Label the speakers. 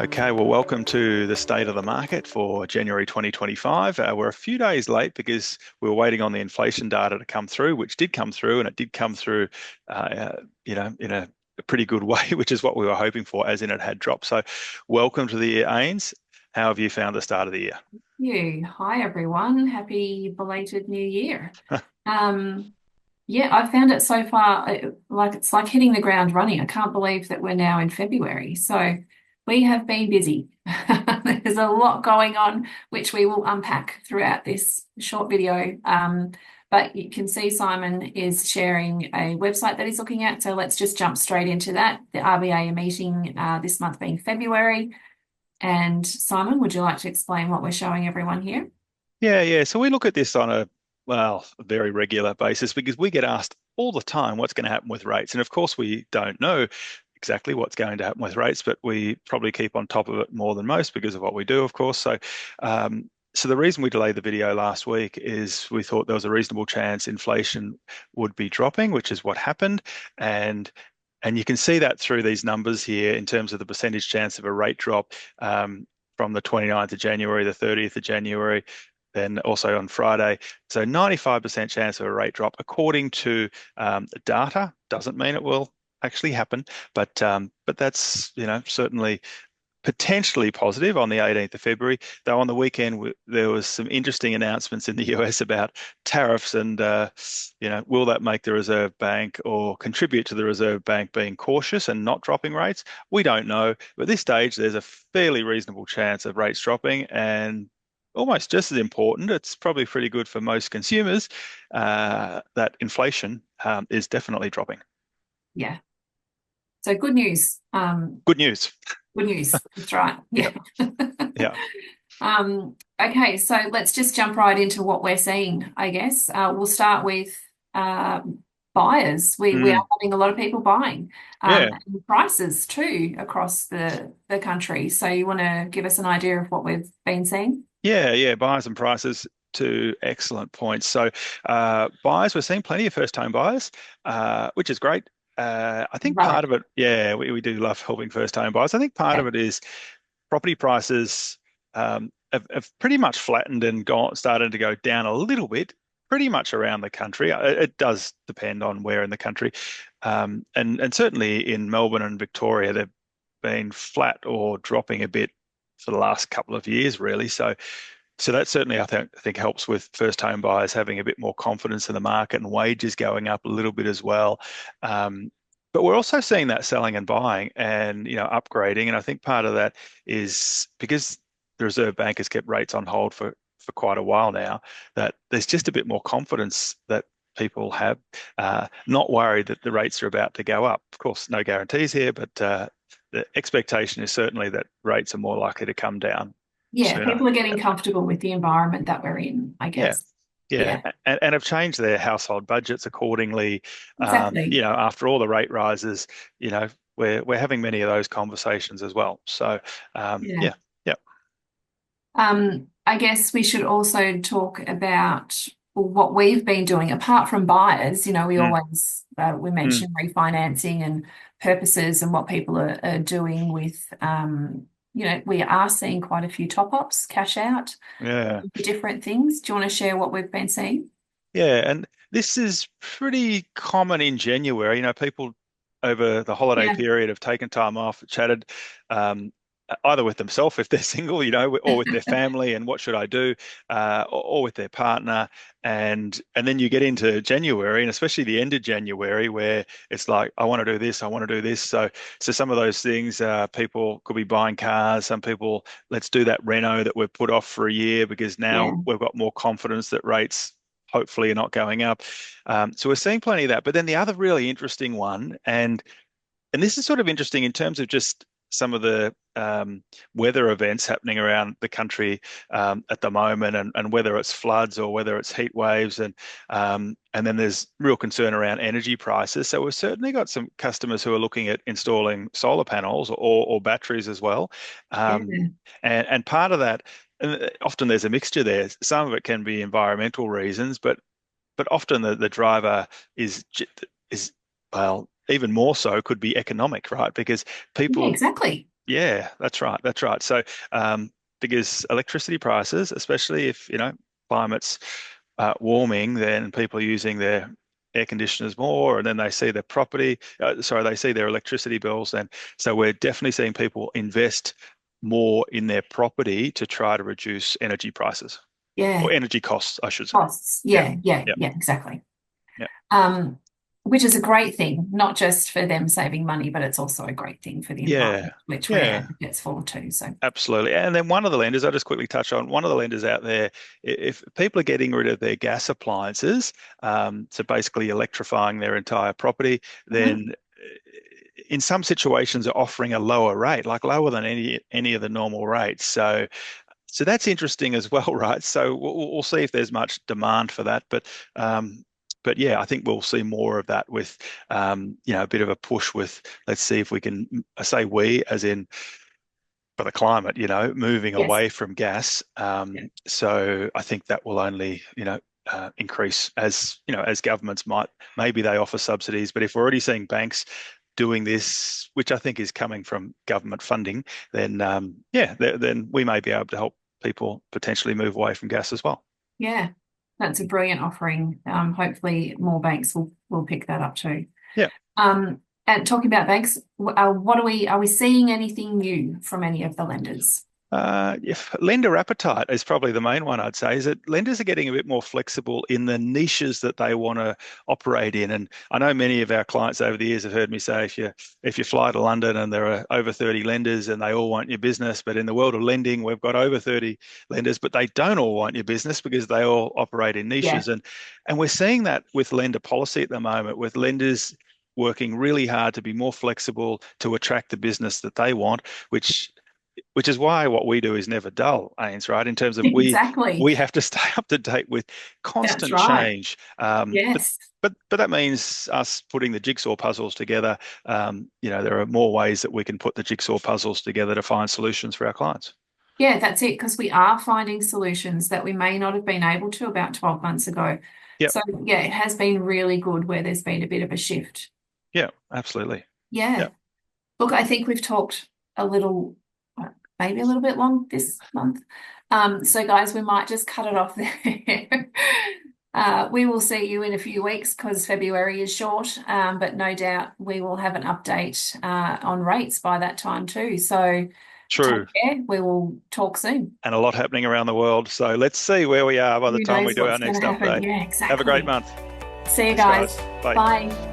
Speaker 1: Okay, well, welcome to the state of the market for January 2025. We're a few days late because we were waiting on the inflation data to come through, which did come through, and it did come through, in a pretty good way, which is what we were hoping for, as in it had dropped. So, welcome to the year, Ains. How have you found the start of the year?
Speaker 2: You. Hi, everyone. Happy belated New Year. Um, yeah, I've found it so far like it's like hitting the ground running. I can't believe that we're now in February. So we have been busy. There's a lot going on, which we will unpack throughout this short video. But you can see Simon is sharing a website that he's looking at. So let's just jump straight into that. The RBA are meeting this month being February. And Simon, would you like to explain what we're showing everyone here?
Speaker 1: Yeah. So we look at this on a very regular basis because we get asked all the time what's going to happen with rates. And of course, we don't know exactly what's going to happen with rates, but we probably keep on top of it more than most because of what we do, of course. So the reason we delayed the video last week is we thought there was a reasonable chance inflation would be dropping, which is what happened. And and you can see that through these numbers here in terms of the percentage chance of a rate drop from the 29th of January, the 30th of January, then also on Friday. So 95% chance of a rate drop according to data. Doesn't mean it will actually happen, but that's certainly potentially positive on the 18th of February. Though on the weekend there was some interesting announcements in the US about tariffs and will that make the Reserve Bank or contribute to the Reserve Bank being cautious and not dropping rates? We don't know. But at this stage, there's a fairly reasonable chance of rates dropping, and almost just as important, it's probably pretty good for most consumers that inflation is definitely dropping.
Speaker 2: Yeah. So good news.
Speaker 1: Good news.
Speaker 2: Good news. That's right.
Speaker 1: Yeah,
Speaker 2: Yeah.
Speaker 1: yeah,
Speaker 2: Okay, so let's just jump right into what we're seeing, I guess. We'll start with buyers. We are
Speaker 1: mm,
Speaker 2: having a lot of people buying,
Speaker 1: yeah.
Speaker 2: and prices too across the country. So you want to give us an idea of what we've been seeing?
Speaker 1: Yeah. Buyers and prices, to excellent points. So, buyers, we're seeing plenty of first-time buyers, which is great. I think
Speaker 2: Love
Speaker 1: part
Speaker 2: it.
Speaker 1: of it, yeah, we do love helping first-time buyers. I think part
Speaker 2: Yeah.
Speaker 1: of it is property prices have pretty much flattened and started to go down a little bit, pretty much around the country. It does depend on where in the country, and certainly in Melbourne and Victoria, they've been flat or dropping a bit for the last couple of years, really. So that certainly I think helps with first home buyers having a bit more confidence in the market and wages going up a little bit as well. But we're also seeing that selling and buying and upgrading, and I think part of that is because the Reserve Bank has kept rates on hold for quite a while now, that there's just a bit more confidence that people have, not worried that the rates are about to go up. Of course, no guarantees here, but the expectation is certainly that rates are more likely to come down
Speaker 2: Yeah,
Speaker 1: sooner.
Speaker 2: people are getting comfortable with the environment that we're in, I
Speaker 1: Yeah.
Speaker 2: guess.
Speaker 1: Yeah,
Speaker 2: Yeah,
Speaker 1: and have changed their household budgets accordingly.
Speaker 2: exactly.
Speaker 1: After all the rate rises, we're having many of those conversations as well. So,
Speaker 2: Yeah.
Speaker 1: yeah, yeah,
Speaker 2: I guess we should also talk about what we've been doing apart from buyers. We
Speaker 1: mm,
Speaker 2: always we
Speaker 1: mm,
Speaker 2: mention refinancing and purposes and what people are doing with. We are seeing quite a few top ups, cash out,
Speaker 1: yeah,
Speaker 2: different things. Do you want to share what we've been seeing?
Speaker 1: yeah. And this is pretty common in January. People over the holiday
Speaker 2: Yeah.
Speaker 1: period have taken time off, chatted, um, either with themselves if they're single, or with their family, and what should I do, or with their partner, and then you get into January, and especially the end of January, where it's like, I want to do this, I want to do this. So some of those things, people could be buying cars. Some people, let's do that reno that we've put off for a year because
Speaker 2: Yeah.
Speaker 1: now we've got more confidence that rates hopefully are not going up. So we're seeing plenty of that. But then the other really interesting one, and this is sort of interesting in terms of just some of the weather events happening around the country at the moment, and whether it's floods or whether it's heat waves, and then there's real concern around energy prices. So we've certainly got some customers who are looking at installing solar panels or batteries as well, um,
Speaker 2: Yeah.
Speaker 1: and part of that. And often there's a mixture there. Some of it can be environmental reasons, but often the driver is well, even more so could be economic, right? Because
Speaker 2: Yeah,
Speaker 1: people
Speaker 2: exactly.
Speaker 1: Yeah, that's right. That's right. So, because electricity prices, especially if, climate's warming, then people are using their air conditioners more, and then they see their they see their electricity bills. And so we're definitely seeing people invest more in their property to try to reduce energy prices or
Speaker 2: Yeah.
Speaker 1: energy costs, I should say.
Speaker 2: Costs.
Speaker 1: Yeah,
Speaker 2: Yeah, yeah,
Speaker 1: yeah,
Speaker 2: yeah, exactly.
Speaker 1: yeah.
Speaker 2: Um, which is a great thing, not just for them saving money, but it's also a great thing for the
Speaker 1: Yeah,
Speaker 2: environment, which we're
Speaker 1: yeah.
Speaker 2: advocates for too. So,
Speaker 1: Absolutely. And then one of the lenders, I'll just quickly touch on one of the lenders out there, if people are getting rid of their gas appliances, so basically electrifying their entire property,
Speaker 2: mhm.
Speaker 1: then in some situations are offering a lower rate, like lower than any of the normal rates. So that's interesting as well, right? So we'll see if there's much demand for that, but yeah, I think we'll see more of that with a bit of a push with, let's see if we can, I say we as in for the climate, moving
Speaker 2: Yes.
Speaker 1: away from gas.
Speaker 2: Yeah.
Speaker 1: So I think that will only, increase as, as governments might, maybe they offer subsidies, but if we're already seeing banks doing this, which I think is coming from government funding, then yeah, then we may be able to help people potentially move away from gas as well.
Speaker 2: Yeah. That's a brilliant offering. Hopefully more banks will pick that up too.
Speaker 1: Yeah.
Speaker 2: And talking about banks, what are we seeing anything new from any of the lenders?
Speaker 1: If lender appetite is probably the main one, I'd say, is that lenders are getting a bit more flexible in the niches that they want to operate in. And I know many of our clients over the years have heard me say, if you fly to London and there are over 30 lenders and they all want your business, but in the world of lending, we've got over 30 lenders, but they don't all want your business because they all operate in
Speaker 2: Yeah,
Speaker 1: niches. And we're seeing that with lender policy at the moment, with lenders working really hard to be more flexible to attract the business that they want, which is why what we do is never dull, Ains, right? In terms of
Speaker 2: exactly.
Speaker 1: we have to stay up to date with
Speaker 2: That's
Speaker 1: constant
Speaker 2: right.
Speaker 1: change. But
Speaker 2: Yes.
Speaker 1: but that means us putting the jigsaw puzzles together. There are more ways that we can put the jigsaw puzzles together to find solutions for our clients.
Speaker 2: Yeah, that's it, because we are finding solutions that we may not have been able to about 12 months ago.
Speaker 1: Yep.
Speaker 2: So, yeah, it has been really good where there's been a bit of a shift.
Speaker 1: Yeah, absolutely.
Speaker 2: Yeah.
Speaker 1: Yep.
Speaker 2: Look, I think we've talked a little, maybe a little bit long this month. So, guys, we might just cut it off there. We will see you in a few weeks because February is short, but no doubt we will have an update on rates by that time too. So, take
Speaker 1: True.
Speaker 2: care. We will talk soon.
Speaker 1: And a lot happening around the world. So let's see where we are by the
Speaker 2: Who
Speaker 1: time we
Speaker 2: knows
Speaker 1: do our
Speaker 2: what's going
Speaker 1: next
Speaker 2: to happen?
Speaker 1: update.
Speaker 2: Yeah,
Speaker 1: Have a great
Speaker 2: exactly.
Speaker 1: month.
Speaker 2: See you
Speaker 1: Thanks,
Speaker 2: guys.
Speaker 1: guys. Bye.
Speaker 2: Bye.